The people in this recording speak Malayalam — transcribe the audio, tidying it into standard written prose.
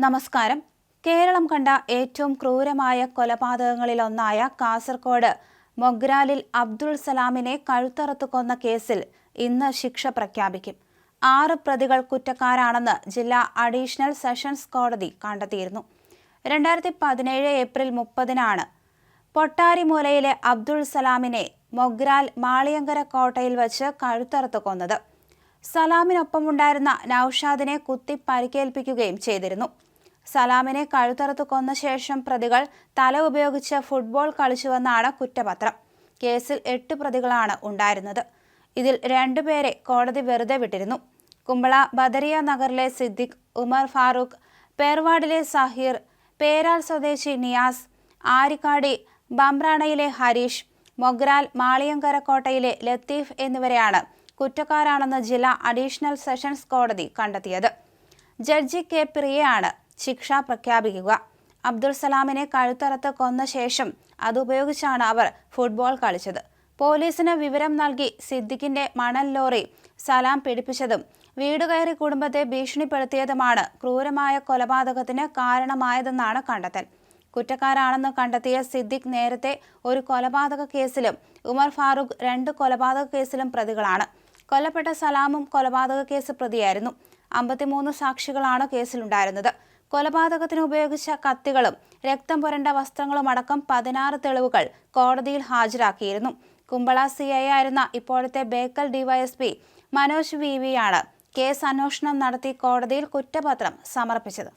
നമസ്കാരം. കേരളം കണ്ട ഏറ്റവും ക്രൂരമായ കൊലപാതകങ്ങളിലൊന്നായ കാസർഗോഡ് മൊഗ്രാലിൽ അബ്ദുൾ സലാമിനെ കഴുത്തറുത്ത് കൊന്ന കേസിൽ ഇന്ന് ശിക്ഷ പ്രഖ്യാപിക്കും. 6 പ്രതികൾ കുറ്റക്കാരാണെന്ന് ജില്ലാ അഡീഷണൽ സെഷൻസ് കോടതി കണ്ടെത്തിയിരുന്നു. 2017 ഏപ്രിൽ 30-നാണ് പൊട്ടാരിമൂലയിലെ അബ്ദുൾ സലാമിനെ മൊഗ്രാൽ മാളിയങ്കര കോട്ടയിൽ വച്ച് കഴുത്തറുത്ത് കൊന്നത്. സലാമിനൊപ്പമുണ്ടായിരുന്ന നൌഷാദിനെ കുത്തി പരിക്കേൽപ്പിക്കുകയും ചെയ്തിരുന്നു. സലാമിനെ കഴുത്തറുത്ത് കൊന്ന ശേഷം പ്രതികൾ തല ഉപയോഗിച്ച് ഫുട്ബോൾ കളിച്ചുവെന്നാണ് കുറ്റപത്രം. കേസിൽ 8 പ്രതികളാണ് ഉണ്ടായിരുന്നത്. ഇതിൽ 2 പേരെ കോടതി വെറുതെ വിട്ടിരുന്നു. കുമ്പള ബദരിയ നഗറിലെ സിദ്ദിഖ്, ഉമർ ഫാറൂഖ്, പേർവാഡിലെ സഹീർ, പേരാൽ സ്വദേശി നിയാസ്, ആരിക്കാടി ബംബ്രാണയിലെ ഹരീഷ്, മൊഗ്രാൽ മാളിയങ്കര കോട്ടയിലെ ലത്തീഫ് എന്നിവരെയാണ് കുറ്റക്കാരാണെന്ന് ജില്ലാ അഡീഷണൽ സെഷൻസ് കോടതി കണ്ടെത്തിയത്. ജഡ്ജി കെ പ്രിയയാണ് ശിക്ഷ പ്രഖ്യാപിക്കുക. അബ്ദുൾ സലാമിനെ കഴുത്തറുത്ത് കൊന്ന ശേഷം അതുപയോഗിച്ചാണ് അവർ ഫുട്ബോൾ കളിച്ചത്. പോലീസിന് വിവരം നൽകി സിദ്ദിഖിന്റെ മണൽ ലോറി സലാം പിടിപ്പിച്ചതും വീട് കയറി കുടുംബത്തെ ഭീഷണിപ്പെടുത്തിയതുമാണ് ക്രൂരമായ കൊലപാതകത്തിന് കാരണമായതെന്നാണ് കണ്ടെത്തൽ. കുറ്റക്കാരാണെന്ന് കണ്ടെത്തിയ സിദ്ദിഖ് നേരത്തെ ഒരു കൊലപാതക കേസിലും ഉമർ ഫാറൂഖ് 2 കൊലപാതക കേസിലും പ്രതികളാണ്. കൊല്ലപ്പെട്ട സലാമും കൊലപാതക കേസ് പ്രതിയായിരുന്നു. 53 സാക്ഷികളാണ് കേസിലുണ്ടായിരുന്നത്. കൊലപാതകത്തിന് ഉപയോഗിച്ച കത്തികളും രക്തം പുരണ്ട വസ്ത്രങ്ങളും അടക്കം 16 തെളിവുകൾ കോടതിയിൽ ഹാജരാക്കിയിരുന്നു. കുമ്പള CI ആയിരുന്ന ഇപ്പോഴത്തെ ബേക്കൽ ഡിവൈഎസ്പി മനോജ് VV യാണ് കേസ് അന്വേഷണം നടത്തി കോടതിയിൽ കുറ്റപത്രം സമർപ്പിച്ചത്.